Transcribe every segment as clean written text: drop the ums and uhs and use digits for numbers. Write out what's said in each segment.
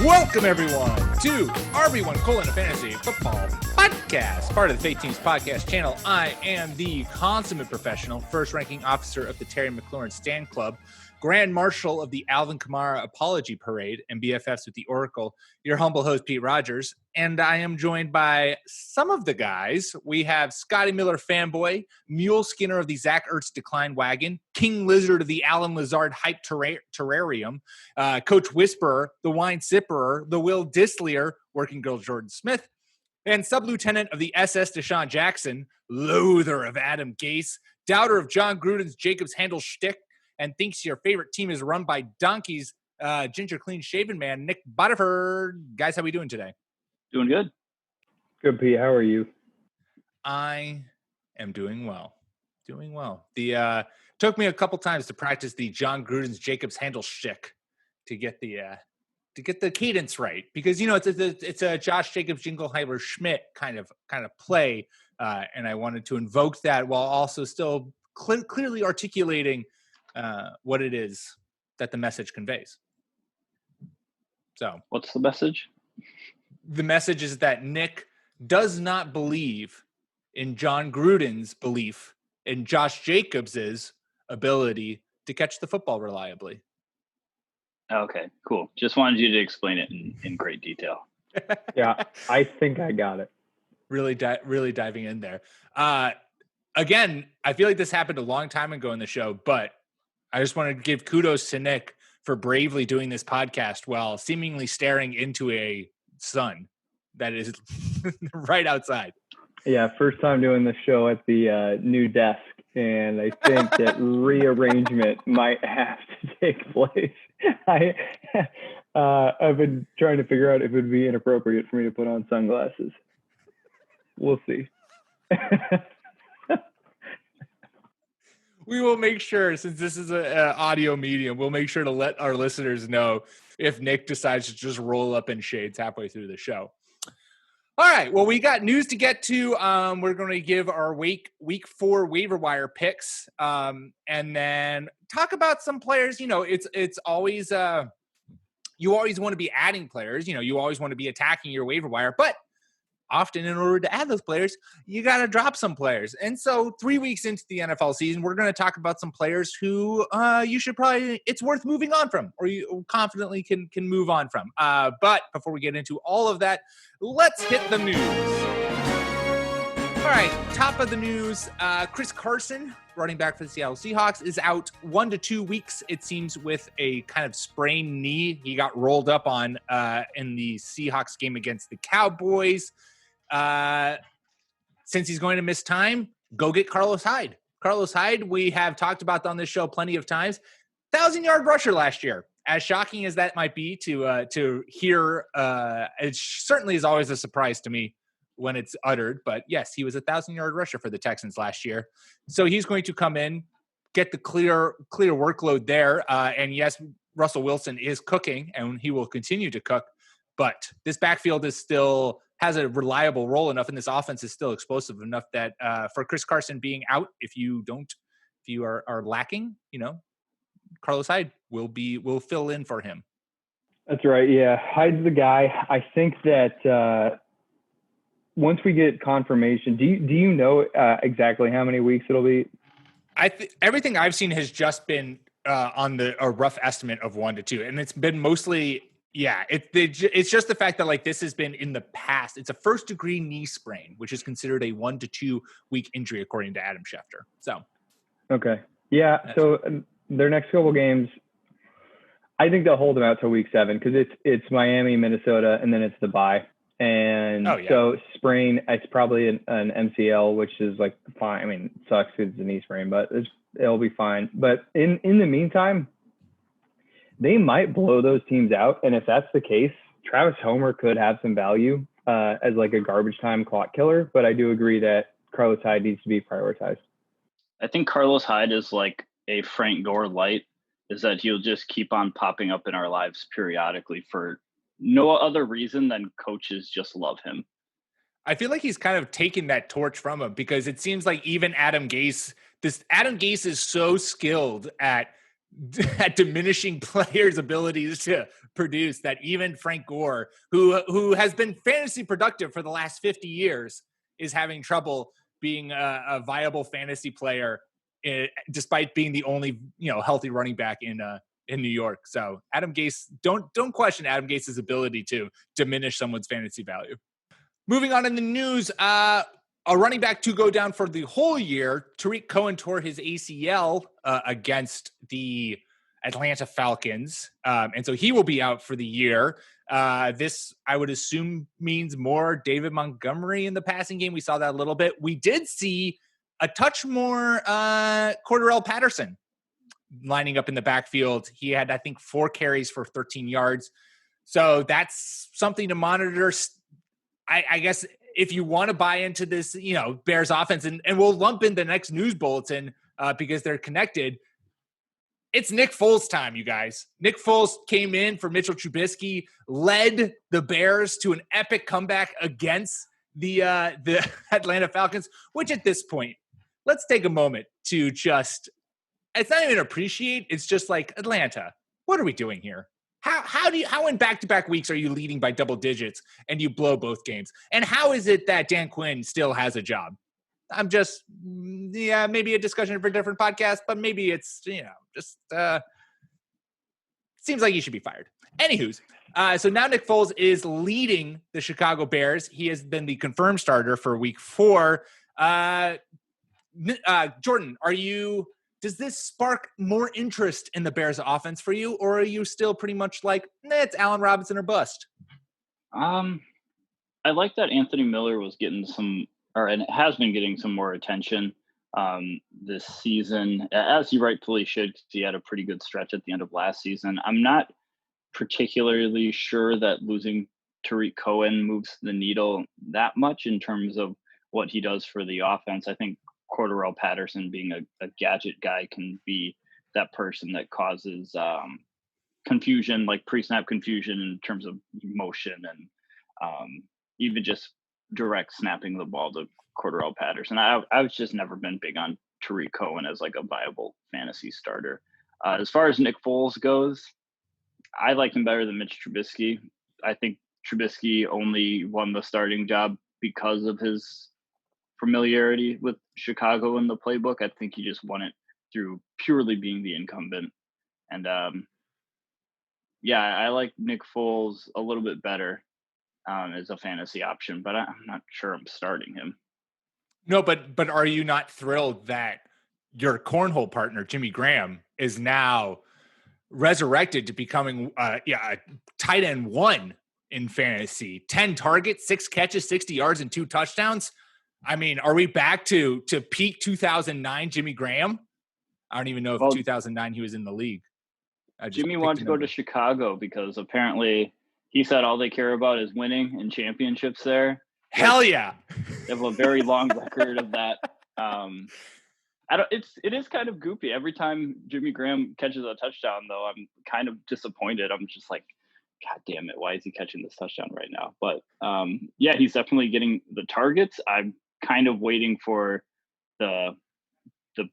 Welcome, everyone, to RB1 Colon Fantasy Football Podcast, part of the Fake Teams Podcast channel. I am the consummate professional, first-ranking officer of the Terry McLaurin Stand Club, Grand Marshal of the Alvin Kamara Apology Parade, and BFFs with the Oracle, your humble host, Pete Rogers. And I am joined by some of the guys. We have Scotty Miller fanboy, Mule Skinner of the Zach Ertz Decline Wagon, King Lizard of the Alan Lazard Hype Terrarium, Coach Whisperer, the Wine Sipperer, the Will Dislier, Working Girl Jordan Smith, and Sub-Lieutenant of the SS Deshawn Jackson, Loather of Adam Gase, Doubter of John Gruden's Jacobs Handle Shtick, and thinks your favorite team is run by donkeys, Ginger Clean Shaven Man, Nick Butterford. Guys, how we doing today? Doing good. Good, Pete. How are you? I am doing well. Doing well. The took me a couple times to practice the John Gruden's Jacobs Handle Shtick to get the cadence right, because it's a Josh Jacobs Jingleheimer Schmidt kind of play, and I wanted to invoke that while also still clearly articulating what it is that the message conveys. So, what's the message? The message is that Nick does not believe in John Gruden's belief in Josh Jacobs's ability to catch the football reliably. Okay, cool. Just wanted you to explain it in great detail. Yeah, I think I got it. Really diving in there. Again, I feel like this happened a long time ago in the show, but I just want to give kudos to Nick for bravely doing this podcast while seemingly staring into a sun that is right outside. Yeah, first time doing the show at the new desk, and I think that rearrangement might have to take place. I've been trying to figure out if it would be inappropriate for me to put on sunglasses. We'll see. We will make sure, since this is an audio medium, we'll make sure to let our listeners know if Nick decides to just roll up in shades halfway through the show. All right. Well, we got news to get to. We're going to give our week 4 waiver wire picks, and then talk about some players. It's always you always want to be adding players. You always want to be attacking your waiver wire, but often in order to add those players, you got to drop some players. And so 3 weeks into the NFL season, we're going to talk about some players who it's worth moving on from, or you confidently can move on from. But before we get into all of that, let's hit the news. All right, top of the news, Chris Carson, running back for the Seattle Seahawks, is out 1 to 2 weeks, it seems, with a kind of sprained knee. He got rolled up on in the Seahawks game against the Cowboys. Since he's going to miss time, go get Carlos Hyde. Carlos Hyde, we have talked about on this show plenty of times. 1,000-yard rusher last year. As shocking as that might be to hear, it certainly is always a surprise to me when it's uttered. But yes, he was a 1,000-yard rusher for the Texans last year. So he's going to come in, get the clear workload there. And yes, Russell Wilson is cooking, and he will continue to cook. But this backfield has a reliable role enough, and this offense is still explosive enough that for Chris Carson being out, if you are lacking, Carlos Hyde will fill in for him. That's right. Yeah, Hyde's the guy. I think that once we get confirmation, do you know exactly how many weeks it'll be? Everything I've seen has just been on a rough estimate of 1 to 2, and it's been mostly. Yeah, it's just the fact that this has been in the past. It's a first-degree knee sprain, which is considered a 1 to 2 week injury, according to Adam Schefter. So, okay, yeah. So their next couple games, I think they'll hold them out till week 7 because it's Miami, Minnesota, and then it's the bye. And so sprain, it's probably an MCL, which is fine. I mean, it sucks because it's a knee sprain, but it'll be fine. But in the meantime, they might blow those teams out. And if that's the case, Travis Homer could have some value as a garbage time clock killer. But I do agree that Carlos Hyde needs to be prioritized. I think Carlos Hyde is like a Frank Gore light, is that he'll just keep on popping up in our lives periodically for no other reason than coaches just love him. I feel like he's kind of taken that torch from him, because it seems like even Adam Gase is so skilled at at diminishing players' abilities to produce that even Frank Gore, who has been fantasy productive for the last 50 years, is having trouble being a viable fantasy player, despite being the only healthy running back in New York. So Adam Gase, don't question Adam Gase's ability to diminish someone's fantasy value. Moving on in the news, a running back to go down for the whole year. Tarik Cohen tore his ACL against the Atlanta Falcons, and so he will be out for the year. This, I would assume, means more David Montgomery in the passing game. We saw that a little bit. We did see a touch more Courtroo Patterson lining up in the backfield. He had, I think, 4 carries for 13 yards. So that's something to monitor. I guess if you want to buy into this, Bears offense, and we'll lump in the next news bulletin because they're connected. It's Nick Foles time, you guys. Nick Foles came in for Mitchell Trubisky, led the Bears to an epic comeback against the Atlanta Falcons, which at this point, let's take a moment to just, it's not even appreciate, it's just like, Atlanta, what are we doing here? How in back-to-back weeks are you leading by double digits and you blow both games? And how is it that Dan Quinn still has a job? I'm just, maybe a discussion for a different podcast, but maybe it's, seems like he should be fired. Anywho's, so now Nick Foles is leading the Chicago Bears. He has been the confirmed starter for week 4. Jordan, does this spark more interest in the Bears offense for you, or are you still pretty much like, it's Allen Robinson or bust? I like that Anthony Miller was getting and it has been getting some more attention this season, as he rightfully should, because he had a pretty good stretch at the end of last season. I'm not particularly sure that losing Tarik Cohen moves the needle that much in terms of what he does for the offense. I think Courtroo Patterson, being a gadget guy, can be that person that causes confusion, like pre-snap confusion in terms of motion and even just direct snapping the ball to Courtroo Patterson. I've just never been big on Tarik Cohen as like a viable fantasy starter. As far as Nick Foles goes, I like him better than Mitch Trubisky. I think Trubisky only won the starting job because of his familiarity with Chicago in the playbook. I think he just won it through purely being the incumbent. And I like Nick Foles a little bit better as a fantasy option, but I'm not sure I'm starting him. No, but are you not thrilled that your cornhole partner, Jimmy Graham, is now resurrected to becoming a tight end 1 in fantasy? 10 targets, 6 catches, 60 yards, and 2 touchdowns. I mean, are we back to peak 2009 Jimmy Graham? I don't even know if 2009 he was in the league. Jimmy wanted to go to Chicago because apparently he said all they care about is winning and championships there. Hell yeah. They have a very long record of that. It is kind of goofy. Every time Jimmy Graham catches a touchdown, though, I'm kind of disappointed. I'm just like, God damn it, why is he catching this touchdown right now? But he's definitely getting the targets. I'm kind of waiting for the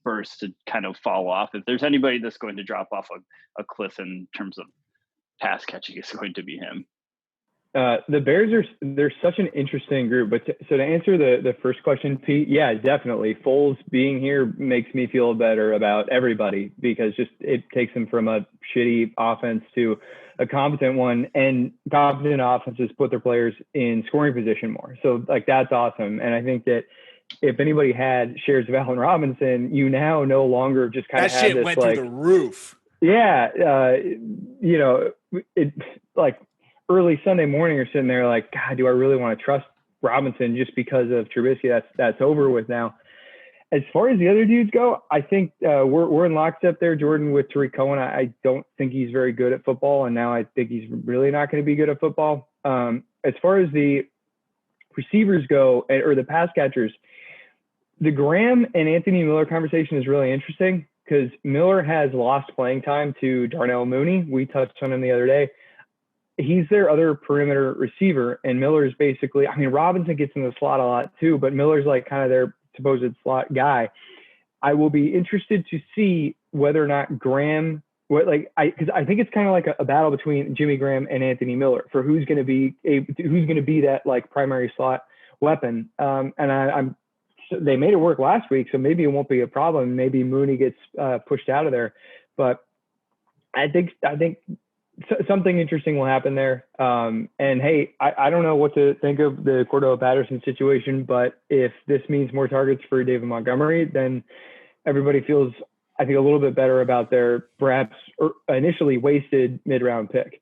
burst to kind of fall off. If there's anybody that's going to drop off a cliff in terms of pass catching, it's going to be him. The Bears they're such an interesting group. But so to answer the first question, Pete, yeah, definitely. Foles being here makes me feel better about everybody because just it takes them from a shitty offense to a competent one, and competent offenses put their players in scoring position more. So like that's awesome. And I think that if anybody had shares of Allen Robinson, you now no longer just kind of have that shit this, went like, through the roof. Yeah, it like early Sunday morning, you're sitting there like, God, do I really want to trust Robinson just because of Trubisky? That's over with now. As far as the other dudes go, I think we're in lockstep there, Jordan, with Tarik Cohen. I don't think he's very good at football, and now I think he's really not going to be good at football. As far as the receivers go, or the pass catchers, the Graham and Anthony Miller conversation is really interesting because Miller has lost playing time to Darnell Mooney. We touched on him the other day. He's their other perimeter receiver, and Miller's basically, I mean, Robinson gets in the slot a lot too, but Miller's like kind of their supposed slot guy. I will be interested to see whether or not Graham because I think it's kind of like a battle between Jimmy Graham and Anthony Miller for who's going to be that like primary slot weapon. And they made it work last week, so maybe it won't be a problem. Maybe Mooney gets pushed out of there, but I think something interesting will happen there. And hey, I don't know what to think of the Courtroo Patterson situation, but if this means more targets for David Montgomery, then everybody feels, I think, a little bit better about their perhaps initially wasted mid-round pick.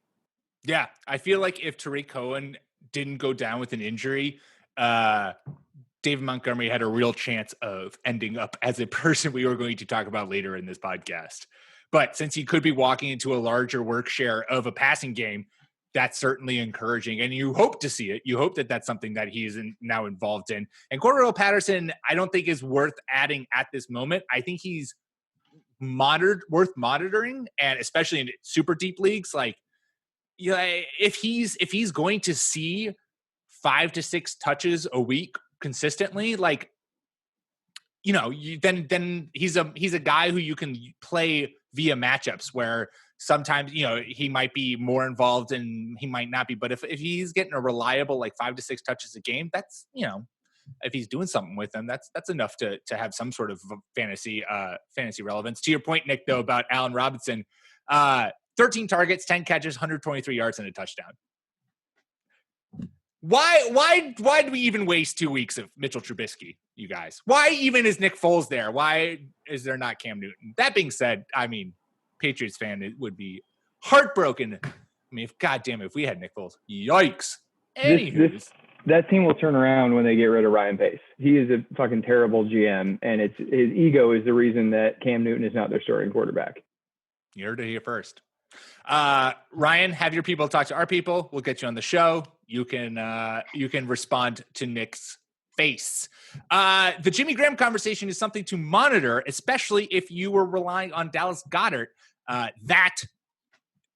Yeah, I feel like if Tarik Cohen didn't go down with an injury, David Montgomery had a real chance of ending up as a person we were going to talk about later in this podcast. But since he could be walking into a larger work share of a passing game, that's certainly encouraging. And you hope to see it. You hope that that's something that he's now involved in. And Courtroo Patterson, I don't think is worth adding at this moment. I think he's worth monitoring, and especially in super deep leagues. Like, if he's going to see 5 to 6 touches a week consistently, like, then he's a guy who you can play via matchups where sometimes, he might be more involved and he might not be. But if he's getting a reliable, like 5 to 6 touches a game, that's, if he's doing something with them, that's enough to have some sort of fantasy relevance. To your point, Nick, though, about Allen Robinson, 13 targets, 10 catches, 123 yards and a touchdown. Why do we even waste 2 weeks of Mitchell Trubisky, you guys? Why even is Nick Foles there? Why is there not Cam Newton? That being said, I mean, Patriots fan, it would be heartbroken. I mean, if we had Nick Foles, yikes. That team will turn around when they get rid of Ryan Pace. He is a fucking terrible GM, and his ego is the reason that Cam Newton is not their starting quarterback. You heard it here first. Ryan, have your people talk to our people. We'll get you on the show. You can respond to Nick's face. The Jimmy Graham conversation is something to monitor, especially if you were relying on Dallas Goedert. That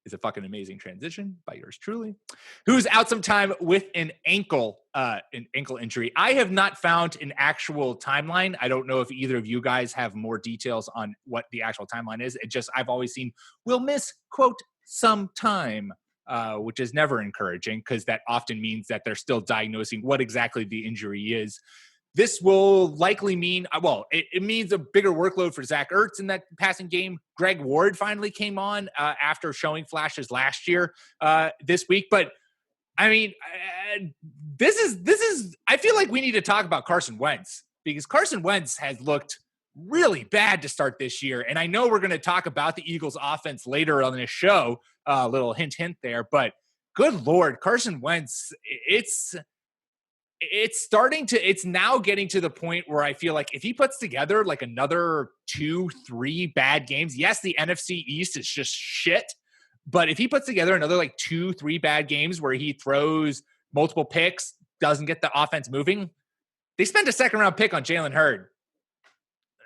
is a fucking amazing transition by yours truly, who's out some time with an ankle injury. I have not found an actual timeline. I don't know if either of you guys have more details on what the actual timeline is. I've always seen will miss, quote, some time, which is never encouraging because that often means that they're still diagnosing what exactly the injury is. This will likely mean, it means a bigger workload for Zach Ertz in that passing game. Greg Ward finally came on after showing flashes last year this week. But, I mean, this is. I feel like we need to talk about Carson Wentz because Carson Wentz has looked really bad to start this year. And I know we're going to talk about the Eagles offense later on this show, a little hint there. But good Lord, Carson Wentz, it's now getting to the point where I feel like if he puts together like another 2-3 bad games, yes, the NFC East is just shit. But if he puts together another like 2-3 bad games where he throws multiple picks, doesn't get the offense moving, they spent a second round pick on Jalen Hurd.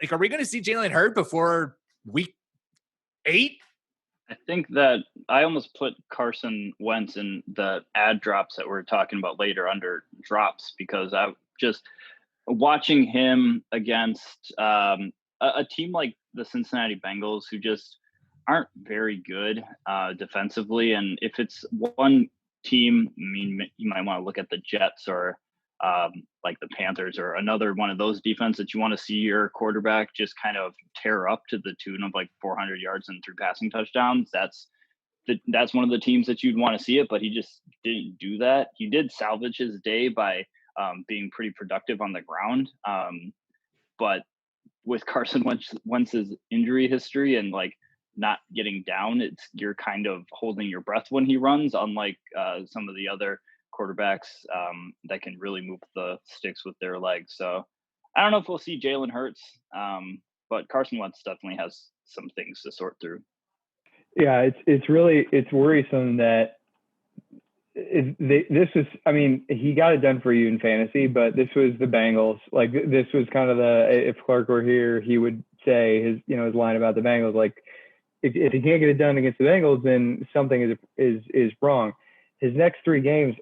Like, are we going to see Jalen Hurd before week 8? I think that I almost put Carson Wentz in the ad drops that we're talking about later under drops because I'm just watching him against a team like the Cincinnati Bengals who just aren't very good defensively. And if it's one team, I mean, you might want to look at the Jets or like the Panthers or another one of those defense that you want to see your quarterback just kind of tear up to the tune of like 400 yards and 3 passing touchdowns. That's one of the teams that you'd want to see it, but he just didn't do that. He did salvage his day by being pretty productive on the ground. But with Carson Wentz's injury history and like not getting down, you're kind of holding your breath when he runs, unlike some of the other quarterbacks that can really move the sticks with their legs. So I don't know if we'll see Jalen Hurts, but Carson Wentz definitely has some things to sort through. Yeah, it's worrisome that this is, I mean, he got it done for you in fantasy, but this was the Bengals. Like, this was kind of if Clark were here, he would say his line about the Bengals. Like, if he can't get it done against the Bengals, then something is wrong. His next 3 games,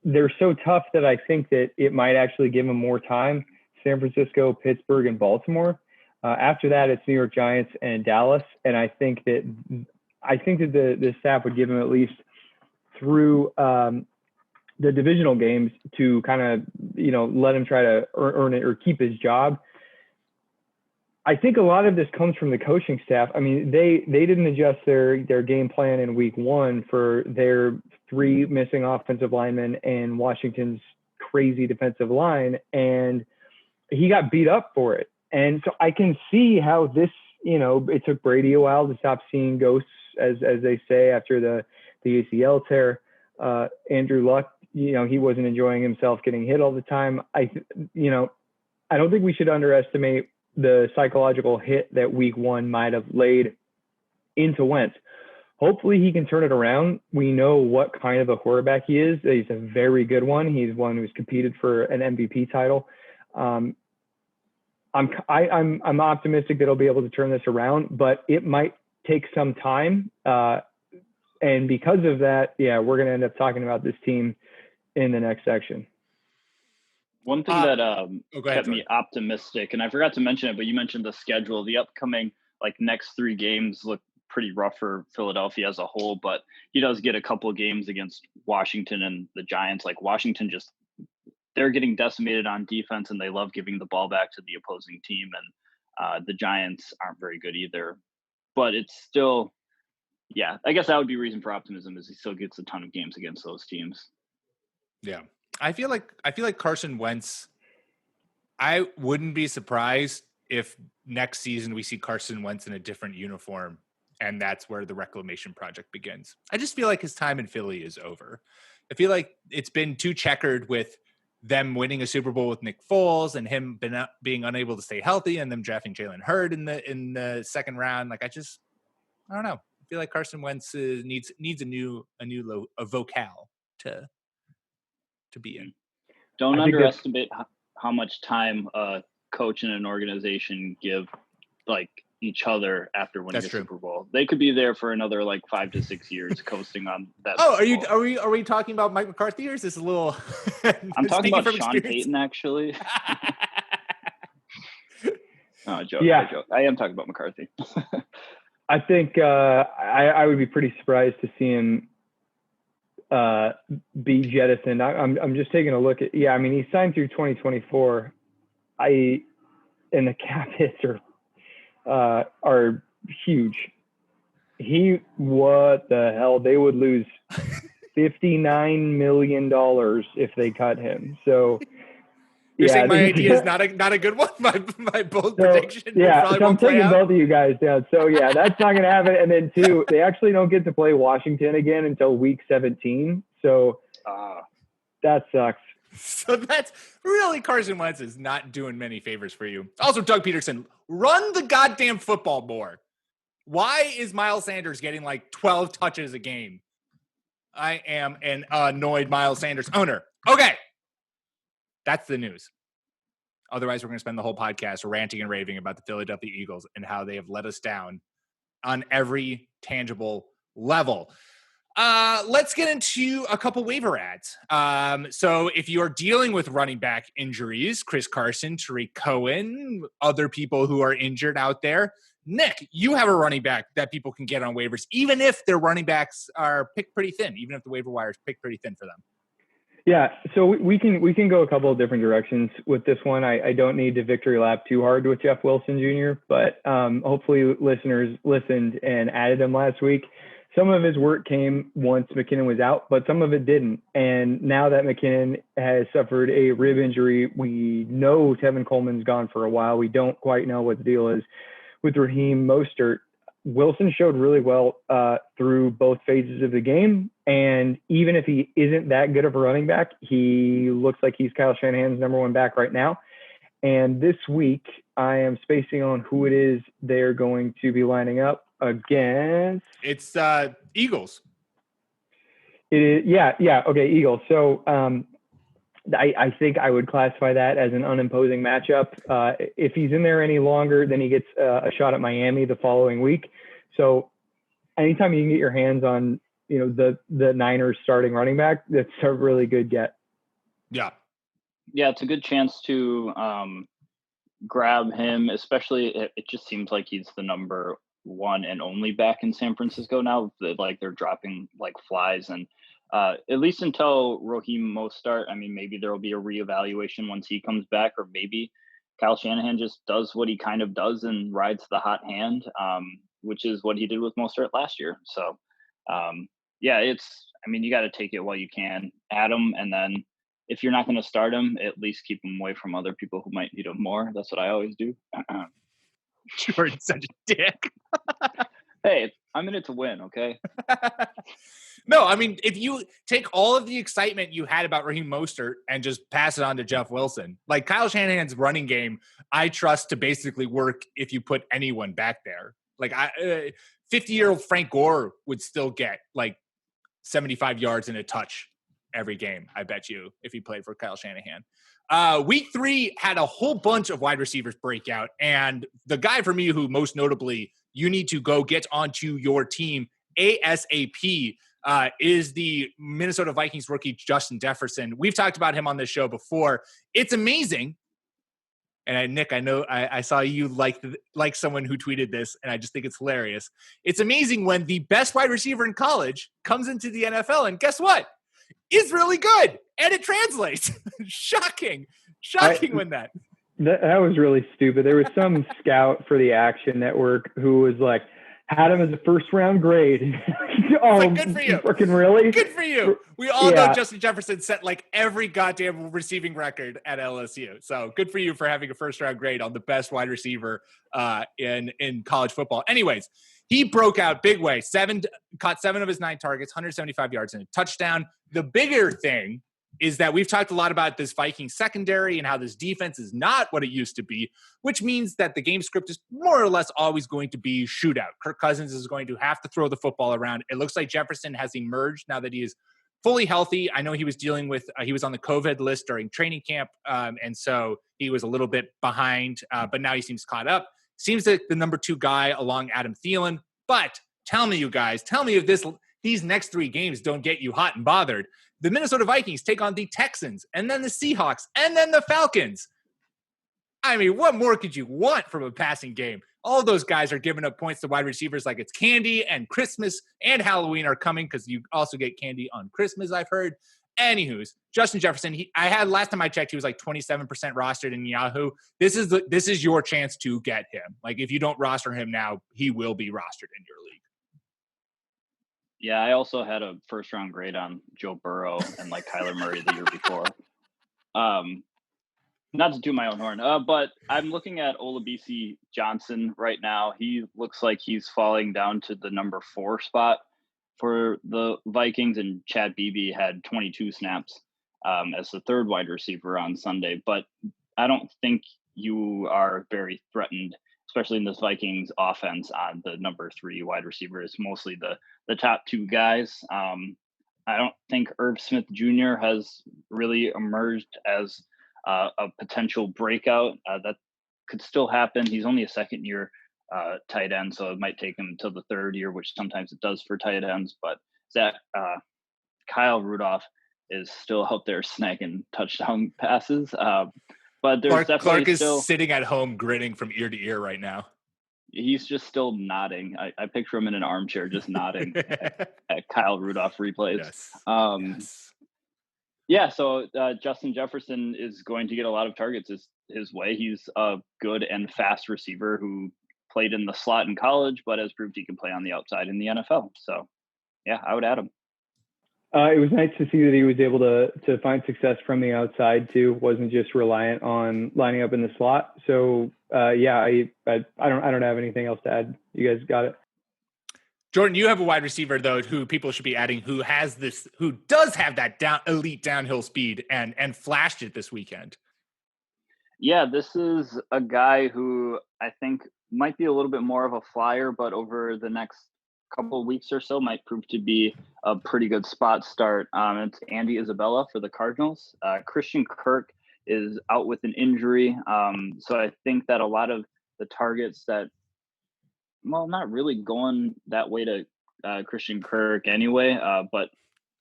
they're so tough that I think that it might actually give him more time. San Francisco, Pittsburgh, and Baltimore. After that, it's New York Giants and Dallas. And I think that the staff would give him at least through the divisional games to kind of, let him try to earn it or keep his job. I think a lot of this comes from the coaching staff. I mean, they didn't adjust their game plan in week 1 for their 3 missing offensive linemen and Washington's crazy defensive line, and he got beat up for it. And so I can see how this, it took Brady a while to stop seeing ghosts, as they say, after the ACL tear. Andrew Luck, he wasn't enjoying himself getting hit all the time. I don't think we should underestimate the psychological hit that week 1 might have laid into Wentz. Hopefully he can turn it around. We know what kind of a quarterback he is. He's a very good one. He's one who's competed for an MVP title. I'm optimistic that he'll be able to turn this around, but it might take some time. And because of that, we're going to end up talking about this team in the next section. One thing that kept me optimistic, and I forgot to mention it, but you mentioned the schedule. The upcoming next 3 games look pretty rough for Philadelphia as a whole, but he does get a couple of games against Washington and the Giants. Washington they're getting decimated on defense, and they love giving the ball back to the opposing team. And the Giants aren't very good either, but it's still, I guess that would be reason for optimism, is he still gets a ton of games against those teams. Yeah. I feel like Carson Wentz, I wouldn't be surprised if next season we see Carson Wentz in a different uniform, and that's where the reclamation project begins. I just feel like his time in Philly is over. I feel like it's been too checkered with them winning a Super Bowl with Nick Foles and him being unable to stay healthy, and them drafting Jalen Hurd in the second round. I don't know. I feel like Carson Wentz needs a new vocale to be in. Don't underestimate how much time a coach and an organization give each other after winning a Super Bowl. They could be there for another 5 to 6 years coasting on that. Oh, are we talking about Mike McCarthy, or is this a little I'm talking about Sean Payton, actually. Joke. I am talking about McCarthy. I think I would be pretty surprised to see him be jettisoned. I'm just taking a look at, he signed through 2024. And the cap hits are huge. What the hell? They would lose $59 million if they cut him. So you're saying my idea is not a good one. My bold prediction. Yeah, so I'm taking both of you guys down. So that's not going to happen. And then 2, they actually don't get to play Washington again until week 17. So that sucks. So that's really, Carson Wentz is not doing many favors for you. Also, Doug Peterson, run the goddamn football more. Why is Miles Sanders getting 12 touches a game? I am an annoyed Miles Sanders owner. Okay. That's the news. Otherwise, we're going to spend the whole podcast ranting and raving about the Philadelphia Eagles and how they have let us down on every tangible level. Let's get into a couple waiver ads. So if you're dealing with running back injuries, Chris Carson, Tarik Cohen, other people who are injured out there, Nick, you have a running back that people can get on waivers, even if their running backs are picked pretty thin, even if the waiver wire is picked pretty thin for them. Yeah, so we can go a couple of different directions with this one. I don't need to victory lap too hard with Jeff Wilson Jr., but hopefully listeners listened and added him last week. Some of his work came once McKinnon was out, but some of it didn't. And now that McKinnon has suffered a rib injury, we know Tevin Coleman's gone for a while. We don't quite know what the deal is with Raheem Mostert. Wilson showed really well through both phases of the game. And even if he isn't that good of a running back, he looks like he's Kyle Shanahan's number 1 back right now. And this week, I am spacing on who it is they're going to be lining up against. It's Eagles. It is, yeah. Okay, Eagles. So I think I would classify that as an unimposing matchup. If he's in there any longer, then he gets a shot at Miami the following week. So anytime you can get your hands on, the Niners starting running back, that's a really good get. Yeah. Yeah, it's a good chance to grab him, especially it just seems like he's the number one and only back in San Francisco now. Like they're dropping like flies, and at least until Raheem Mostert, I mean, maybe there will be a reevaluation once he comes back, or maybe Kyle Shanahan just does what he kind of does and rides the hot hand, which is what he did with Mostert last year. So, yeah, I mean, you got to take it while you can, add him, and then if you're not going to start him, at least keep him away from other people who might need him more. That's what I always do. Jordan's such a dick. Hey, I'm in it to win, okay? No, I mean, if you take all of the excitement you had about Raheem Mostert and just pass it on to Jeff Wilson, like Kyle Shanahan's running game, I trust to basically work if you put anyone back there. Like 50-year-old Frank Gore would still get like 75 yards and a touch every game, I bet you, if he played for Kyle Shanahan. Week 3 had a whole bunch of wide receivers break out, and the guy for me who most notably you need to go get onto your team ASAP is the Minnesota Vikings rookie Justin Jefferson. We've talked about him on this show before. It's amazing. And Nick, I know I saw you like someone who tweeted this, and I just think it's hilarious. It's amazing when the best wide receiver in college comes into the NFL, and guess what? Is really good, and it translates. Shocking when that was really stupid. There was some scout for the Action Network who was like, had him as a first-round grade. Oh, like, good for you. Fucking really? Good for you. We all know Justin Jefferson set like every goddamn receiving record at LSU. So good for you for having a first-round grade on the best wide receiver in college football. Anyways, he broke out big way. Caught 7 of his 9 targets, 175 yards and a touchdown. The bigger thing is that we've talked a lot about this Vikings secondary and how this defense is not what it used to be, which means that the game script is more or less always going to be shootout. Kirk Cousins is going to have to throw the football around. It looks like Jefferson has emerged now that he is fully healthy. I know he was dealing with, he was on the COVID list during training camp, and so he was a little bit behind, but now he seems caught up. Seems like the number 2 guy along Adam Thielen. But tell me, you guys, if these next 3 games don't get you hot and bothered. The Minnesota Vikings take on the Texans, and then the Seahawks, and then the Falcons. I mean, what more could you want from a passing game? All those guys are giving up points to wide receivers like it's candy, and Christmas and Halloween are coming because you also get candy on Christmas, I've heard. Anywho's, Justin Jefferson, last time I checked, he was like 27% rostered in Yahoo. This is your chance to get him. Like, if you don't roster him now, he will be rostered in your league. Yeah, I also had a first-round grade on Joe Burrow and like Kyler Murray the year before. Not to do my own horn, but I'm looking at Olabisi Johnson right now. He looks like he's falling down to the number 4 spot for the Vikings, and Chad Beebe had 22 snaps as the 3rd wide receiver on Sunday. But I don't think you are very threatened, especially in this Vikings offense, on the number 3 wide receiver. It's mostly the top 2 guys. I don't think Irv Smith Jr. has really emerged as a potential breakout. That could still happen. He's only a 2nd-year tight end, so it might take him until the 3rd year, which sometimes it does for tight ends. But Kyle Rudolph is still out there snagging touchdown passes. But there's Clark is sitting at home grinning from ear to ear right now. He's just still nodding. I picture him in an armchair just nodding at Kyle Rudolph replays. Yes. Yes. Yeah, so Justin Jefferson is going to get a lot of targets his way. He's a good and fast receiver who played in the slot in college, but has proved he can play on the outside in the NFL. So, yeah, I would add him. It was nice to see that he was able to find success from the outside too. Wasn't just reliant on lining up in the slot. So I don't have anything else to add. You guys got it. Jordan, you have a wide receiver though who people should be adding, who does have that elite downhill speed and flashed it this weekend. Yeah, this is a guy who I think might be a little bit more of a flyer, but over the next couple of weeks or so might prove to be a pretty good spot start. It's Andy Isabella for the Cardinals. Christian Kirk is out with an injury. So I think that a lot of the targets not really going that way to Christian Kirk anyway, but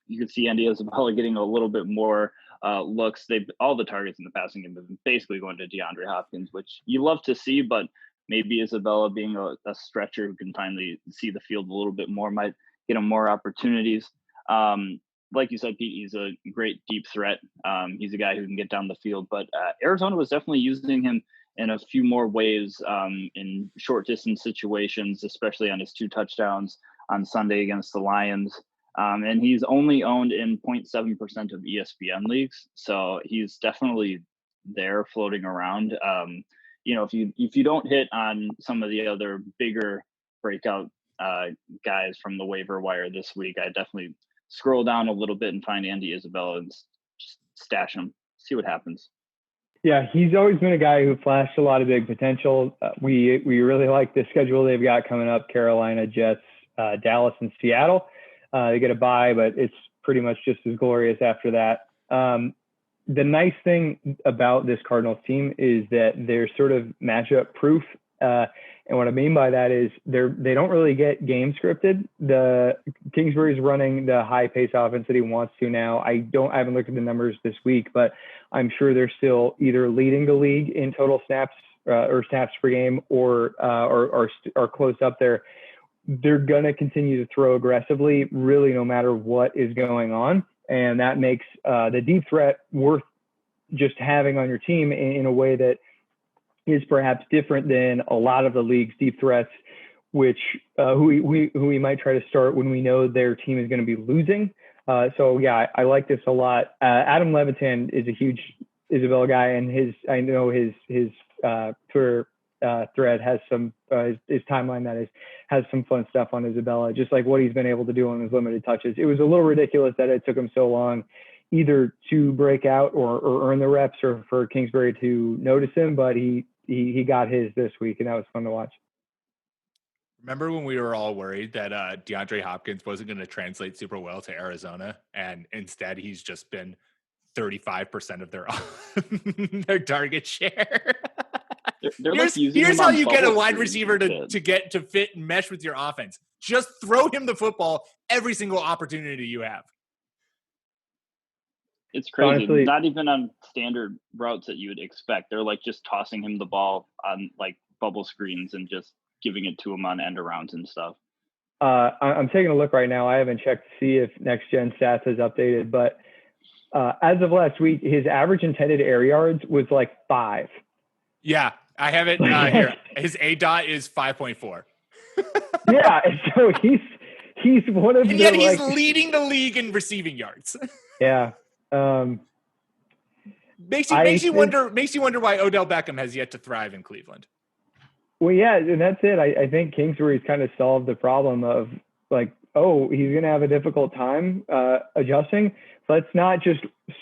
you could see Andy Isabella getting a little bit more looks. All the targets in the passing game have been basically going to DeAndre Hopkins, which you love to see, but maybe Isabella being a stretcher who can finally see the field a little bit more might get him more opportunities. Like you said, Pete, he's a great deep threat. He's a guy who can get down the field, but Arizona was definitely using him in a few more ways in short distance situations, especially on his 2 touchdowns on Sunday against the Lions. And he's only owned in 0.7% of ESPN leagues. So he's definitely there floating around. If you don't hit on some of the other bigger breakout guys from the waiver wire this week, I definitely scroll down a little bit and find Andy Isabella and just stash him, see what happens. Yeah, he's always been a guy who flashed a lot of big potential. We really like the schedule they've got coming up: Carolina, Jets, Dallas, and Seattle. They get a bye, but it's pretty much just as glorious after that. The nice thing about this Cardinals team is that they're sort of matchup proof. And what I mean by that is they don't really get game scripted. The Kingsbury's running the high pace offense that he wants to now. I haven't looked at the numbers this week, but I'm sure they're still either leading the league in total snaps or snaps per game or close up there. They're going to continue to throw aggressively, really, no matter what is going on. And that makes the deep threat worth just having on your team in a way that is perhaps different than a lot of the league's deep threats, which who we might try to start when we know their team is going to be losing. So yeah, I like this a lot. Adam Levitan is a huge Isabella guy, and his Twitter thread has some his timeline that is has some fun stuff on Isabella, just like what he's been able to do on his limited touches. It was a little ridiculous that it took him so long either to break out or earn the reps or for Kingsbury to notice him, but he got his this week, and that was fun to watch. Remember when we were all worried that DeAndre Hopkins wasn't going to translate super well to Arizona, and instead he's just been 35% of their target share? Here's how you get a wide receiver to get to fit and mesh with your offense. Just throw him the football every single opportunity you have. It's crazy. Honestly, not even on standard routes that you would expect. They're like just tossing him the ball on like bubble screens and just giving it to him on end arounds and stuff. I'm taking a look right now. I haven't checked to see if Next Gen Stats has updated, but as of last week, his average intended air yards was like 5. Yeah, I have it here. His ADOT is 5.4. Yeah, so he's one of and yet he's leading the league in receiving yards. Yeah. Makes you wonder why Odell Beckham has yet to thrive in Cleveland. Well, yeah, and that's it. I think Kingsbury's kind of solved the problem of like, oh, he's going to have a difficult time adjusting. Let's not just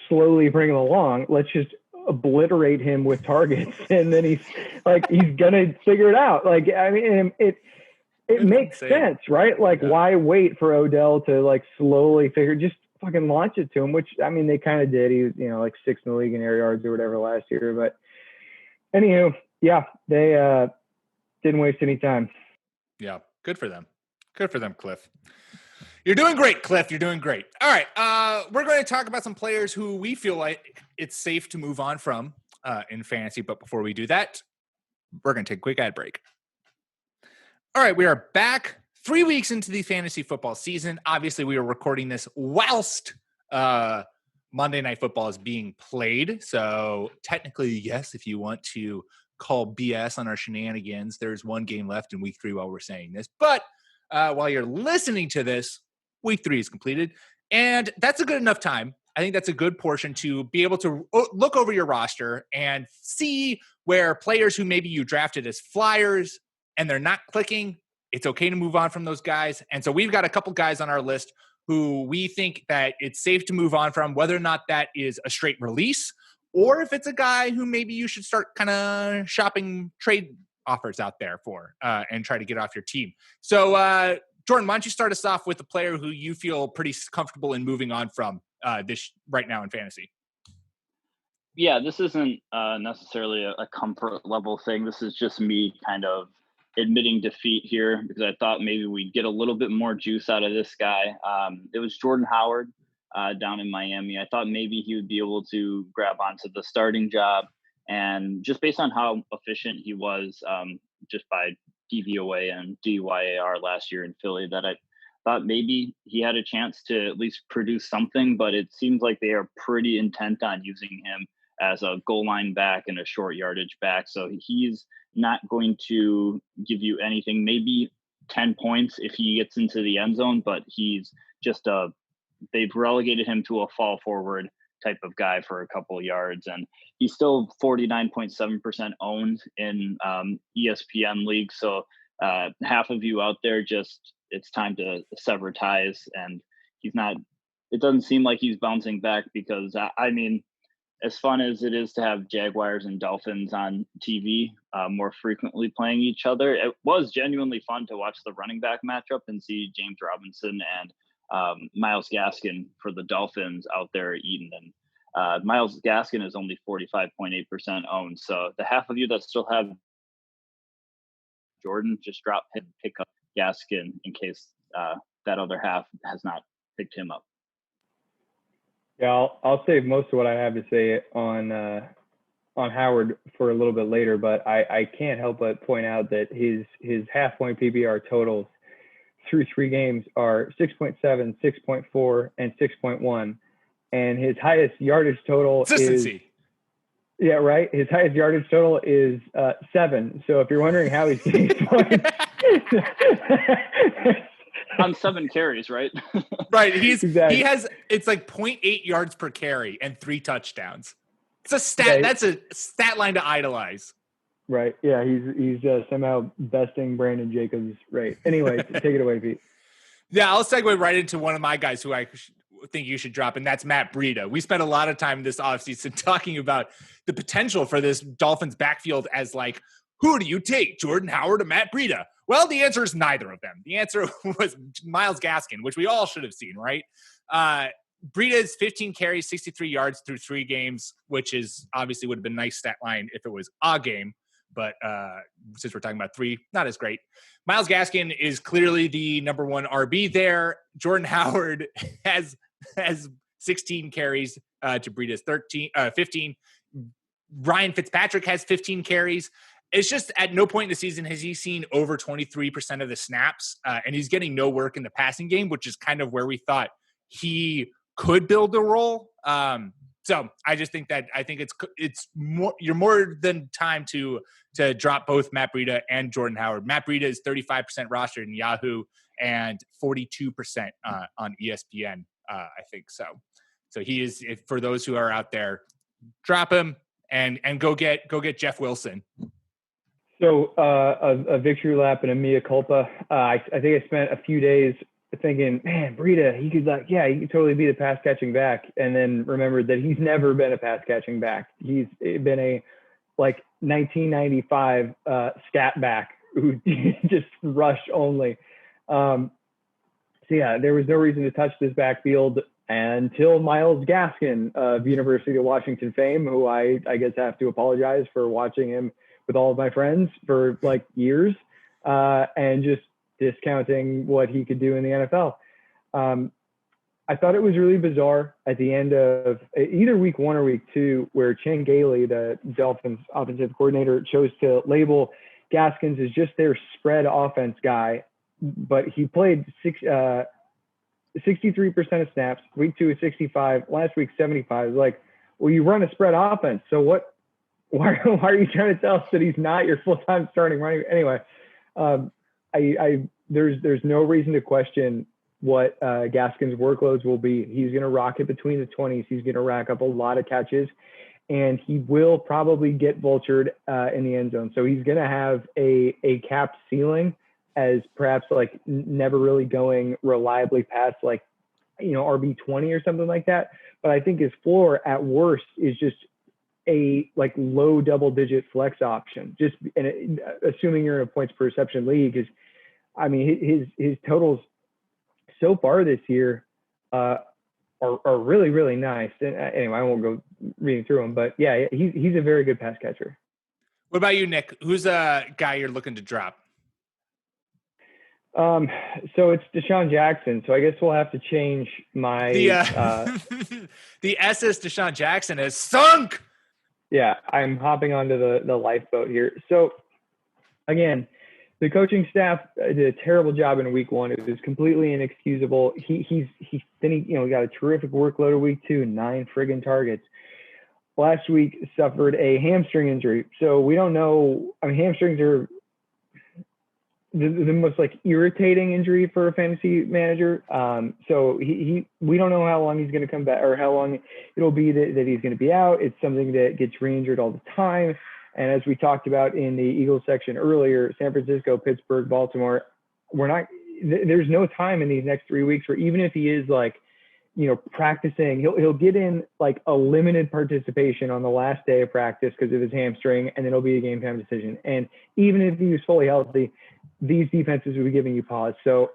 slowly bring him along. Let's just obliterate him with targets, and then he's going to figure it out. Like, I mean, it makes sense, right? Like, why wait for Odell to like slowly just fucking launch it to him, which I mean they kind of did. He was, like 6th in the league in air yards or whatever last year. But anywho, yeah, they didn't waste any time. Yeah, good for them. Good for them, Cliff. You're doing great, Cliff. You're doing great. All right, we're going to talk about some players who we feel like it's safe to move on from in fantasy. But before we do that, we're going to take a quick ad break. All right, we are back 3 weeks into the fantasy football season. Obviously, we are recording this whilst Monday Night Football is being played. So technically, yes, if you want to call BS on our shenanigans, there's one game left in week 3 while we're saying this. But while you're listening to this, week 3 is completed. And that's a good enough time. I think that's a good portion to be able to look over your roster and see where players who maybe you drafted as flyers and they're not clicking, it's okay to move on from those guys. And so we've got a couple guys on our list who we think that it's safe to move on from, whether or not that is a straight release or if it's a guy who maybe you should start kind of shopping trade offers out there for and try to get off your team. So, Jordan, why don't you start us off with a player who you feel pretty comfortable in moving on from this right now in fantasy? Yeah, this isn't necessarily a comfort level thing. This is just me kind of admitting defeat here because I thought maybe we'd get a little bit more juice out of this guy. It was Jordan Howard. down in Miami. I thought maybe he would be able to grab onto the starting job. And just based on how efficient he was just by DVOA and DYAR last year in Philly, that I thought maybe he had a chance to at least produce something, but it seems like they are pretty intent on using him as a goal line back and a short yardage back. So he's not going to give you anything, maybe 10 points if he gets into the end zone, but he's just they've relegated him to a fall forward type of guy for a couple of yards. And he's still 49.7% owned in ESPN league. So half of you out there, it's time to sever ties. And it doesn't seem like he's bouncing back because I mean, as fun as it is to have Jaguars and Dolphins on TV more frequently playing each other, it was genuinely fun to watch the running back matchup and see James Robinson and Myles Gaskin for the Dolphins out there eating. And Myles Gaskin is only 45.8% owned. So the half of you that still have Jordan, just drop him, pick up Gaskin in case that other half has not picked him up. Yeah, I'll save most of what I have to say on Howard for a little bit later, but I can't help but point out that his half-point PPR totals through 3 games are 6.7, 6.4, and 6.1, and his highest yardage total is yeah, right. His highest yardage total is 7. So if you're wondering how he's getting his points, on 7 carries, right? Right. He has, it's like 0.8 yards per carry and 3 touchdowns. It's a stat. Yeah, that's a stat line to idolize. Right. Yeah. He's somehow besting Brandon Jacobs' rate. Anyway, take it away, Pete. Yeah. I'll segue right into one of my guys who I think you should drop, and that's Matt Breida. We spent a lot of time this offseason talking about the potential for this Dolphins backfield as like, who do you take, Jordan Howard or Matt Breida? Well, the answer is neither of them. The answer was Myles Gaskin, which we all should have seen, right? Breida's 15 carries, 63 yards through 3 games, which is obviously would have been a nice stat line if it was a game. But since we're talking about 3, not as great. Myles Gaskin is clearly the number 1 RB there. Jordan Howard has 16 carries to Breida's 15. Ryan Fitzpatrick has 15 carries. It's just at no point in the season has he seen over 23% of the snaps, and he's getting no work in the passing game, which is kind of where we thought he could build a role. So I just think it's more, you're more than time to drop both Matt Breida and Jordan Howard. Matt Breida is 35% rostered in Yahoo and 42% on ESPN. I think so. So he is, for those who are out there, drop him and go get Jeff Wilson. So a victory lap and a mea culpa. I think I spent a few days thinking, man, Breida, he could totally be the pass catching back, and then remembered that he's never been a pass catching back. He's been a 1995 scat back who just rush only. So yeah, there was no reason to touch this backfield until Myles Gaskin of University of Washington fame, who I guess have to apologize for watching him with all of my friends for years and just discounting what he could do in the NFL. I thought it was really bizarre at the end of either week 1 or week 2, where Chan Gailey, the Dolphins offensive coordinator, chose to label Gaskins as just their spread offense guy, but he played 63% of snaps. Week 2 is 65, last week 75. Like, well, you run a spread offense, so what? Why are you trying to tell us that he's not your full-time starting running? Anyway, there's no reason to question what Gaskin's workloads will be. He's going to rock it between the 20s. He's going to rack up a lot of catches, and he will probably get vultured in the end zone. So he's going to have a capped ceiling as perhaps never really going reliably past RB 20 or something like that. But I think his floor at worst is just a low double-digit flex option. Just assuming you're in a points per reception league, his totals so far this year are really, really nice. And anyway, I won't go reading through them, but yeah, he's a very good pass catcher. What about you, Nick? Who's a guy you're looking to drop? So it's Deshawn Jackson. So I guess we'll have to change my the SS Deshawn Jackson has sunk. Yeah, I'm hopping onto the lifeboat here. So again, the coaching staff did a terrible job in week 1. It was completely inexcusable. He got a terrific workload of week 2, 9 friggin' targets. Last week suffered a hamstring injury. So we don't know. I mean, hamstrings are the most like irritating injury for a fantasy manager. So we don't know how long he's going to come back or how long it'll be that he's going to be out. It's something that gets re-injured all the time. And as we talked about in the Eagles section earlier, San Francisco, Pittsburgh, Baltimore, there's no time in these next 3 weeks where even if he is like, practicing, he'll get in like a limited participation on the last day of practice because of his hamstring, and then it'll be a game time decision. And even if he was fully healthy, these defenses will be giving you pause. So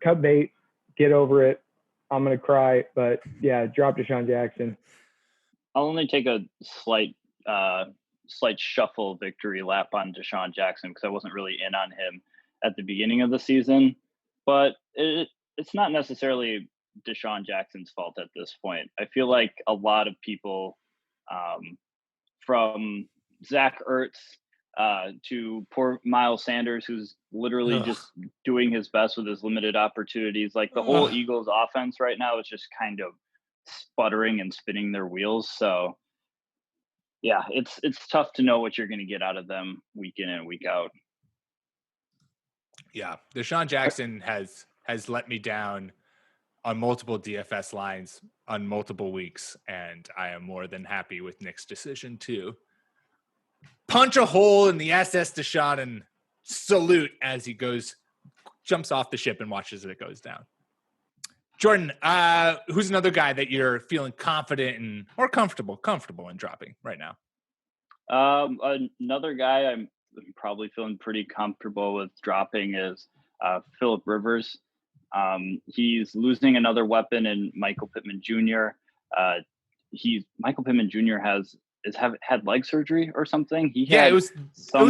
cut bait, get over it. I'm going to cry, but yeah, drop Deshaun Jackson. I'll only take a slight shuffle victory lap on Deshaun Jackson because I wasn't really in on him at the beginning of the season, but it's not necessarily Deshaun Jackson's fault at this point. I feel like a lot of people, from Zach Ertz to poor Miles Sanders, who's literally just doing his best with his limited opportunities. Like the whole Eagles offense right now is just kind of sputtering and spinning their wheels. So yeah, it's tough to know what you're going to get out of them week in and week out. Yeah. Deshaun Jackson has let me down on multiple DFS lines on multiple weeks. And I am more than happy with Nick's decision to punch a hole in the SS Deshaun and salute as he jumps off the ship and watches it goes down. Jordan, who's another guy that you're feeling confident in or comfortable in dropping right now? Another guy I'm probably feeling pretty comfortable with dropping is Phillip Rivers. He's losing another weapon in Michael Pittman Jr. Michael Pittman Jr. had leg surgery or something. It was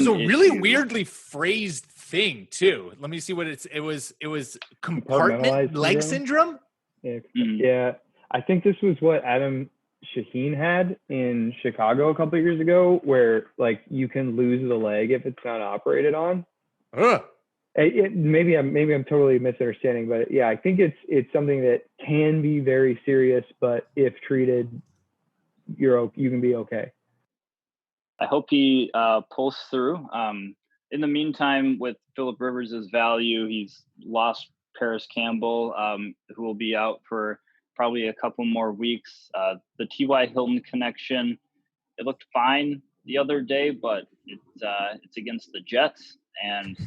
a really weirdly phrased thing too. Let me see what it was compartment leg syndrome. Yeah. Yeah, I think this was what Adam Shaheen had in Chicago a couple of years ago, where like you can lose the leg if it's not operated on. Maybe I'm totally misunderstanding, but yeah, I think it's something that can be very serious, but if treated, you can be okay. I hope he pulls through. In the meantime, with Phillip Rivers' value, he's lost Paris Campbell, who will be out for probably a couple more weeks. The T.Y. Hilton connection, it looked fine the other day, but it's against the Jets. And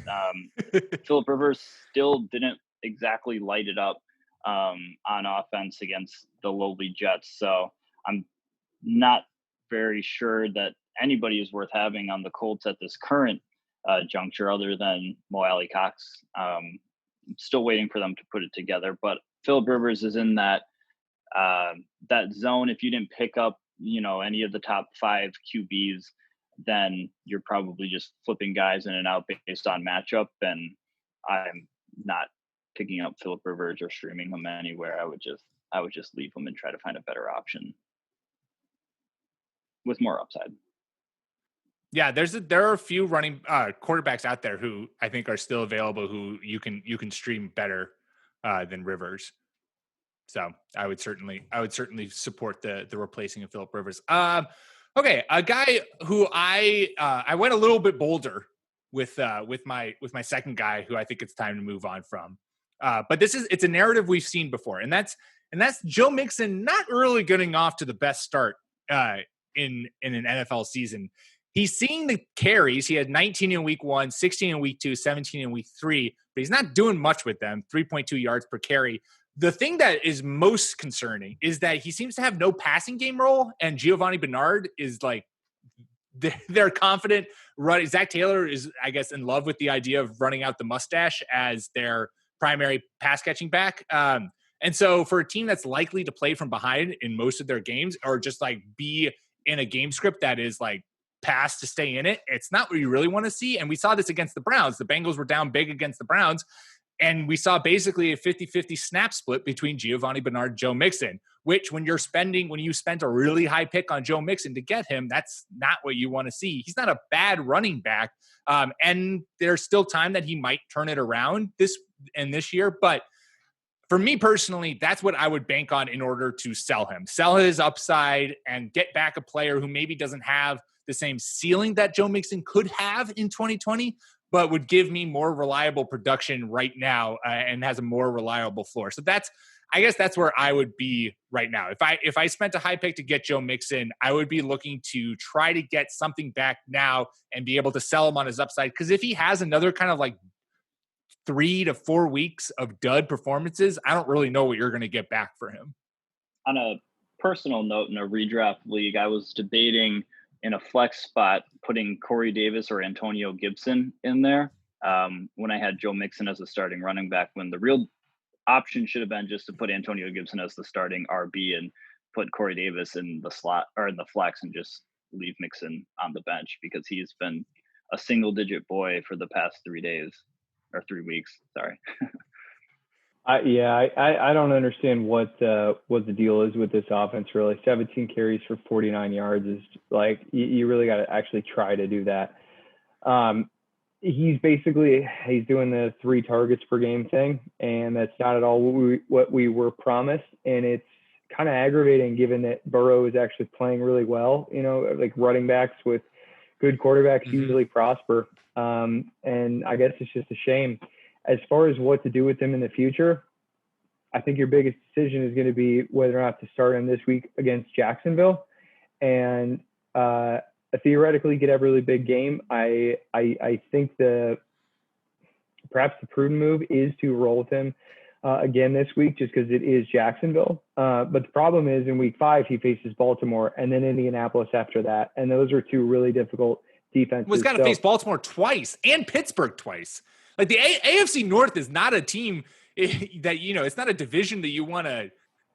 Phillip Rivers still didn't exactly light it up on offense against the lowly Jets. So I'm not very sure that anybody is worth having on the Colts at this current juncture other than Mo Alley Cox. I'm still waiting for them to put it together. But Phillip Rivers is in that zone. If you didn't pick up, any of the top 5 QBs, then you're probably just flipping guys in and out based on matchup. And I'm not picking up Phillip Rivers or streaming him anywhere. I would just leave him and try to find a better option with more upside. Yeah, there are a few running quarterbacks out there who I think are still available who you can stream better than Rivers. So I would certainly support the replacing of Phillip Rivers. Okay, a guy who I went a little bit bolder with my second guy who I think it's time to move on from. But it's a narrative we've seen before, and that's Joe Mixon not really getting off to the best start in an NFL season. He's seeing the carries. He had 19 in week 1, 16 in week 2, 17 in week 3, but he's not doing much with them, 3.2 yards per carry. The thing that is most concerning is that he seems to have no passing game role, and Giovanni Bernard is like, they're confident running. Zach Taylor is, I guess, in love with the idea of running out the mustache as their primary pass catching back. And so for a team that's likely to play from behind in most of their games or just like be in a game script that is like pass to stay in it, it's not what you really want to see. And we saw this against the Browns. The Bengals were down big against the Browns. And we saw basically a 50-50 snap split between Giovanni Bernard and Joe Mixon, which when you spent a really high pick on Joe Mixon to get him, that's not what you want to see. He's not a bad running back. And there's still time that he might turn it around this year. But for me personally, that's what I would bank on in order to sell him. Sell his upside and get back a player who maybe doesn't have the same ceiling that Joe Mixon could have in 2020, but would give me more reliable production right now and has a more reliable floor. So I guess that's where I would be right now. If I spent a high pick to get Joe Mixon, I would be looking to try to get something back now and be able to sell him on his upside. Because if he has another kind of like 3 to 4 weeks of dud performances, I don't really know what you're going to get back for him. On a personal note, in a redraft league, I was debating in a flex spot putting Corey Davis or Antonio Gibson in there when I had Joe Mixon as a starting running back, when the real option should have been just to put Antonio Gibson as the starting RB and put Corey Davis in the slot or in the flex and just leave Mixon on the bench, because he's been a single digit boy for the past 3 weeks. Sorry. I don't understand what the deal is with this offense, really. 17 carries for 49 yards is like, you really got to actually try to do that. He's doing the 3 targets per game thing, and that's not at all what we were promised. And it's kind of aggravating given that Burrow is actually playing really well. Like running backs with good quarterbacks usually prosper. And I guess it's just a shame. As far as what to do with him in the future, I think your biggest decision is going to be whether or not to start him this week against Jacksonville, and theoretically get a really big game. I think perhaps the prudent move is to roll with him again this week, just because it is Jacksonville. But the problem is in week 5 he faces Baltimore and then Indianapolis after that, and those are 2 really difficult defenses. He's got to face Baltimore twice and Pittsburgh twice. Like the AFC North is not a team that, it's not a division that you want to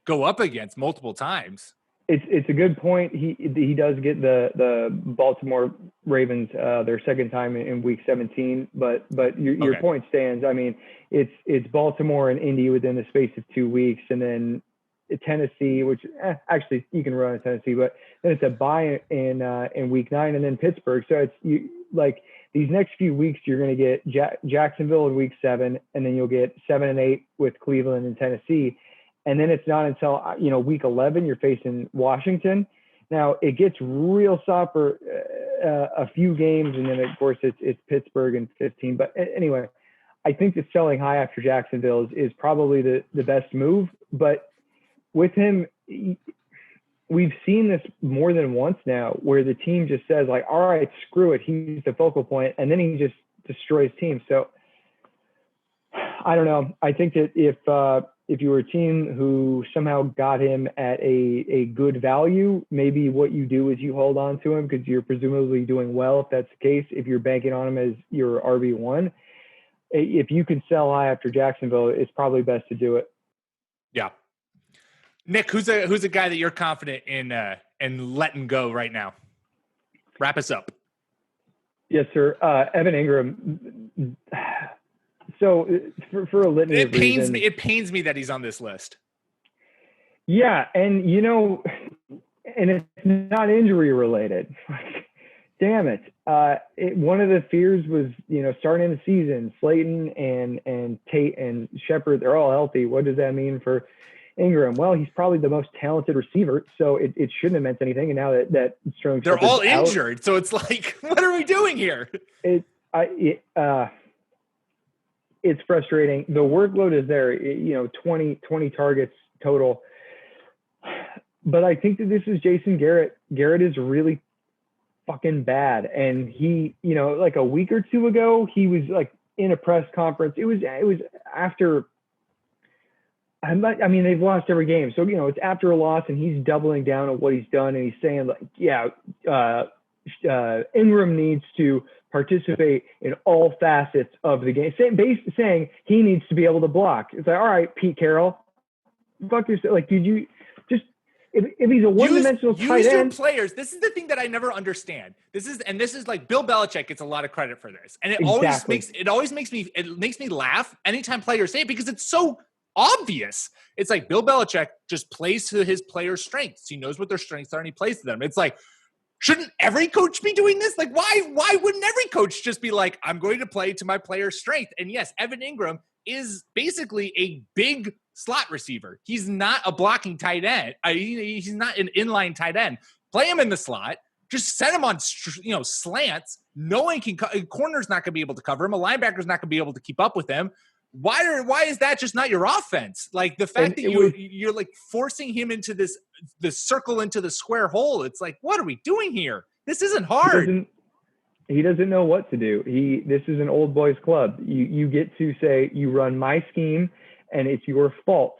go up against multiple times. It's a good point. He does get the Baltimore Ravens their second time in week 17, but your point stands. I mean, it's Baltimore and Indy within the space of 2 weeks, and then Tennessee, which actually you can run in Tennessee, but then it's a bye in week 9, and then Pittsburgh. So it's these next few weeks, you're going to get Jacksonville in week 7, and then you'll get 7 and 8 with Cleveland and Tennessee. And then it's not until, week 11, you're facing Washington. Now it gets real soft for a few games. And then of course it's Pittsburgh in 15. But anyway, I think that selling high after Jacksonville is probably the best move. But with him, we've seen this more than once now, where the team just says like, all right, screw it, he's the focal point, and then he just destroys teams. So I don't know. I think that if you were a team who somehow got him at a good value, maybe what you do is you hold on to him because you're presumably doing well. If that's the case, if you're banking on him as your RB1, if you can sell high after Jacksonville, it's probably best to do it. Yeah. Nick, who's a guy that you're confident in letting go right now? Wrap us up. Yes, sir. Evan Ingram. So for a litany of reasons, it pains me that he's on this list. Yeah, and and it's not injury related. Damn it. One of the fears was, starting the season, Slayton and Tate and Shepard, they're all healthy. What does that mean for Ingram? Well, he's probably the most talented receiver, so it shouldn't have meant anything. And now that Strong, they're all injured, so it's like, what are we doing here? It's frustrating. The workload is there, 20 targets total. But I think that this is Jason Garrett. Garrett is really fucking bad. And he, like a week or two ago, he was like in a press conference. It was after, they've lost every game. So, it's after a loss and he's doubling down on what he's done. And he's saying Ingram needs to participate in all facets of the game, saying he needs to be able to block. It's like, all right, Pete Carroll, fuck yourself. Like, did you if he's a one-dimensional tight use your end, players. This is the thing that I never understand. This is like Bill Belichick gets a lot of credit for this, and it always makes me laugh anytime players say it because it's so obvious. It's like Bill Belichick just plays to his players' strengths. He knows what their strengths are, and he plays to them. It's like, shouldn't every coach be doing this? Like, why wouldn't every coach just be like, I'm going to play to my player's strength? And yes, Evan Ingram is basically a big slot receiver. He's not a blocking tight end. He's not an inline tight end. Play him in the slot. Just set him on, slants. No one can. Corner's not going to be able to cover him. A linebacker's not going to be able to keep up with him. Why is that just not your offense? Like the fact that you're like forcing him into this circle into the square hole. It's like, what are we doing here? This isn't hard. He doesn't know what to do. This is an old boys club. You get to say, you run my scheme and it's your fault.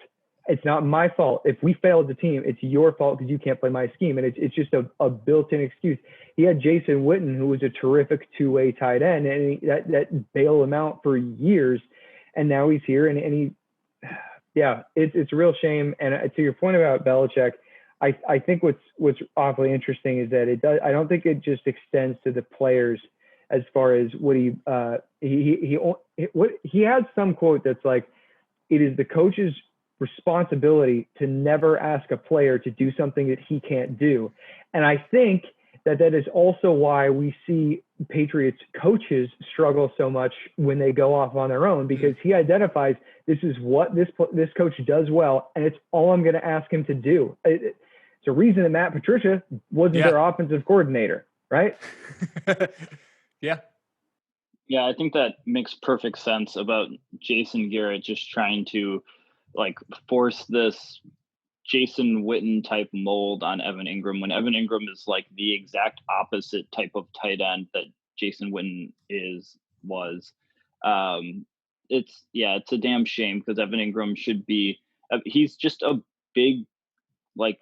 It's not my fault. If we fail as a team, it's your fault because you can't play my scheme. And it's just a built-in excuse. He had Jason Whitton, who was a terrific two-way tight end, and that bailed him out for years. And now he's here, and it's a real shame. And to your point about Belichick, I think what's awfully interesting is that it does. I don't think it just extends to the players as far as what he has some quote that's like, it is the coach's responsibility to never ask a player to do something that he can't do. And I think that is also why we see Patriots coaches struggle so much when they go off on their own, because he identifies this is what this coach does well, and it's all I'm going to ask him to do. It's a reason that Matt Patricia wasn't their offensive coordinator, right? Yeah, I think that makes perfect sense about Jason Garrett just trying to like force this Jason Witten type mold on Evan Ingram when Evan Ingram is like the exact opposite type of tight end that Jason Witten was. It's a damn shame because Evan Ingram should be, he's just a big like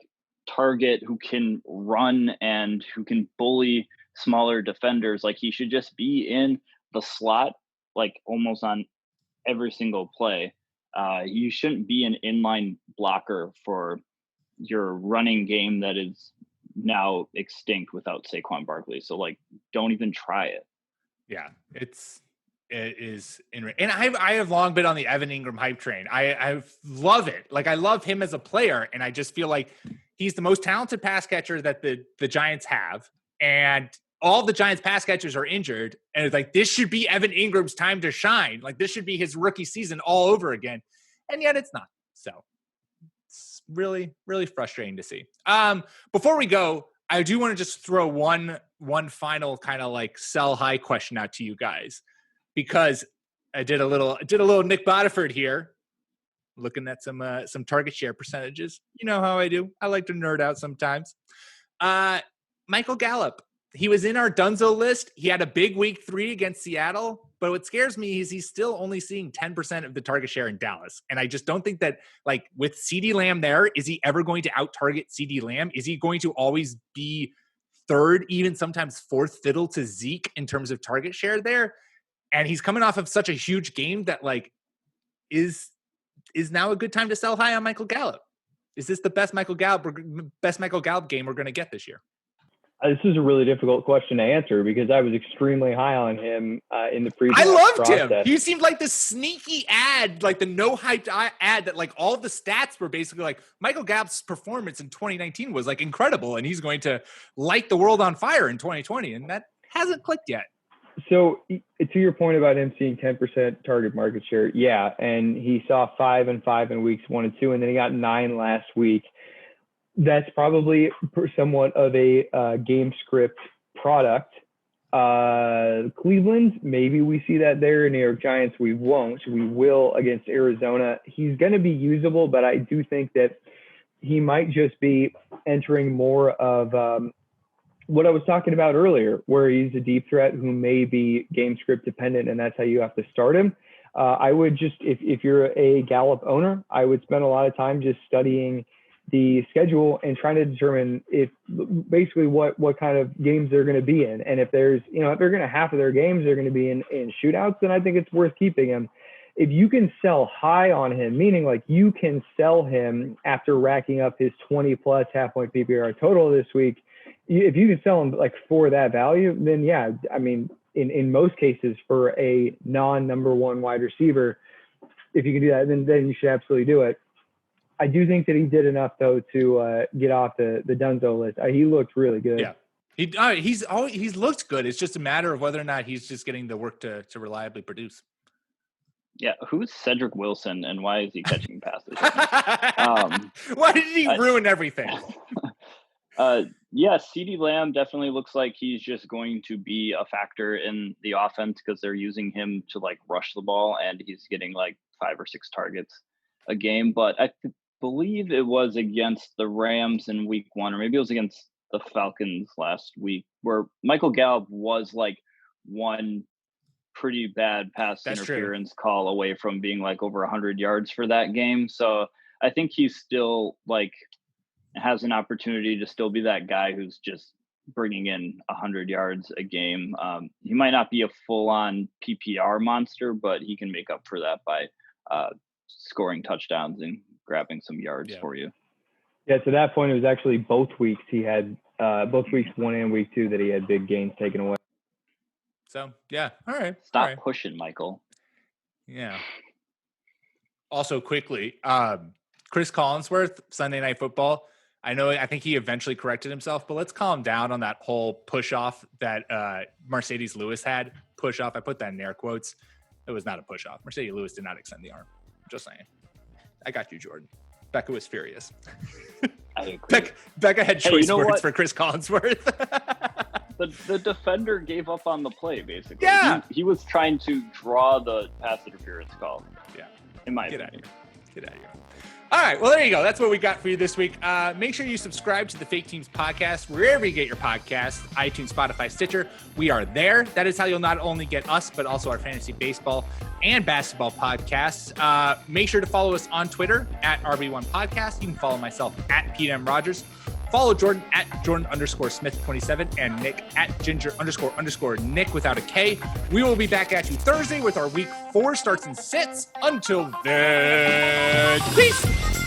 target who can run and who can bully smaller defenders. Like he should just be in the slot, like almost on every single play. You shouldn't be an inline blocker for your running game that is now extinct without Saquon Barkley. So like, don't even try it. Yeah, it is. And I have long been on the Evan Ingram hype train. I love it. Like I love him as a player. And I just feel like he's the most talented pass catcher that the Giants have. And all the Giants pass catchers are injured. And it's like, this should be Evan Ingram's time to shine. Like this should be his rookie season all over again. And yet it's not. So it's really, really frustrating to see. Before we go, I do want to just throw one final kind of like sell high question out to you guys, because I did a little Nick Bodiford here, looking at some target share percentages. You know how I do. I like to nerd out sometimes. Michael Gallup. He was in our Dunzo list. He had a big week 3 against Seattle, but what scares me is he's still only seeing 10% of the target share in Dallas. And I just don't think that, like, with CeeDee Lamb there, is he ever going to out-target CeeDee Lamb? Is he going to always be third, even sometimes fourth fiddle to Zeke in terms of target share there? And he's coming off of such a huge game that, like, is now a good time to sell high on Michael Gallup? Is this the best Michael Gallup game we're going to get this year? This is a really difficult question to answer because I was extremely high on him in the previous. I loved him. He seemed like the sneaky ad, like the no hyped ad that like all of the stats were basically like Michael Gallup's performance in 2019 was like incredible, and he's going to light the world on fire in 2020, and that hasn't clicked yet. So to your point about him seeing 10% target market share, yeah, and he saw 5 and 5 in weeks 1 and 2, and then he got 9 last week. That's probably somewhat of a game script product. Cleveland, maybe we see that there. New York Giants, we won't. We will against Arizona. He's going to be usable, but I do think that he might just be entering more of what I was talking about earlier, where he's a deep threat who may be game script dependent, and that's how you have to start him. I would just, if you're a Gallup owner, I would spend a lot of time just studying the schedule and trying to determine if basically what kind of games they're going to be in. And if there's, if they're going to half of their games, they're going to be in shootouts, then I think it's worth keeping him. if you can sell high on him, meaning like you can sell him after racking up his 20+ half-point PPR total this week, if you can sell him like for that value, then yeah, I mean, in most cases for a non-number one wide receiver, if you can do that, then you should absolutely do it. I do think that he did enough though to get off the Dunzo list. He looked really good. Yeah. He's looked good. It's just a matter of whether or not he's just getting the work to reliably produce. Yeah, who's Cedric Wilson and why is he catching passes? Why did he ruin everything? Yeah, CeeDee Lamb definitely looks like he's just going to be a factor in the offense because they're using him to like rush the ball and he's getting like 5 or 6 targets a game. But I believe it was against the Rams in week 1, or maybe it was against the Falcons last week, where Michael Gallup was like one pretty bad pass interference call away from being like over 100 yards for that game. So I think he's still like has an opportunity to still be that guy who's just bringing in 100 yards a game. He might not be a full-on PPR monster, but he can make up for that by scoring touchdowns and grabbing some yards for you. Yeah, to that point, it was actually both weeks he had both weeks 1 and week 2 that he had big gains taken away. So, yeah. All right. Stop pushing, Michael. Yeah. Also, quickly, Chris Collinsworth, Sunday Night Football. I think he eventually corrected himself, but let's calm down on that whole push-off that Mercedes Lewis had. Push-off. I put that in air quotes. It was not a push-off. Mercedes Lewis did not extend the arm. Just saying. I got you, Jordan. Becca was furious. I agree. Becca had choice words for Chris Collinsworth. The defender gave up on the play, basically. Yeah. He was trying to draw the pass interference call. Yeah. In my opinion. Get out of here. All right. Well, there you go. That's what we got for you this week. Make sure you subscribe to the Fake Teams podcast wherever you get your podcasts, iTunes, Spotify, Stitcher. We are there. That is how you'll not only get us, but also our fantasy baseball and basketball podcasts. Make sure to follow us on Twitter at RB1 Podcast. You can follow myself at Pete M. Rogers. Follow Jordan at Jordan_Smith27 and Nick at Ginger__Nick without a K. We will be back at you Thursday with our week 4 starts and sits. Until then, peace.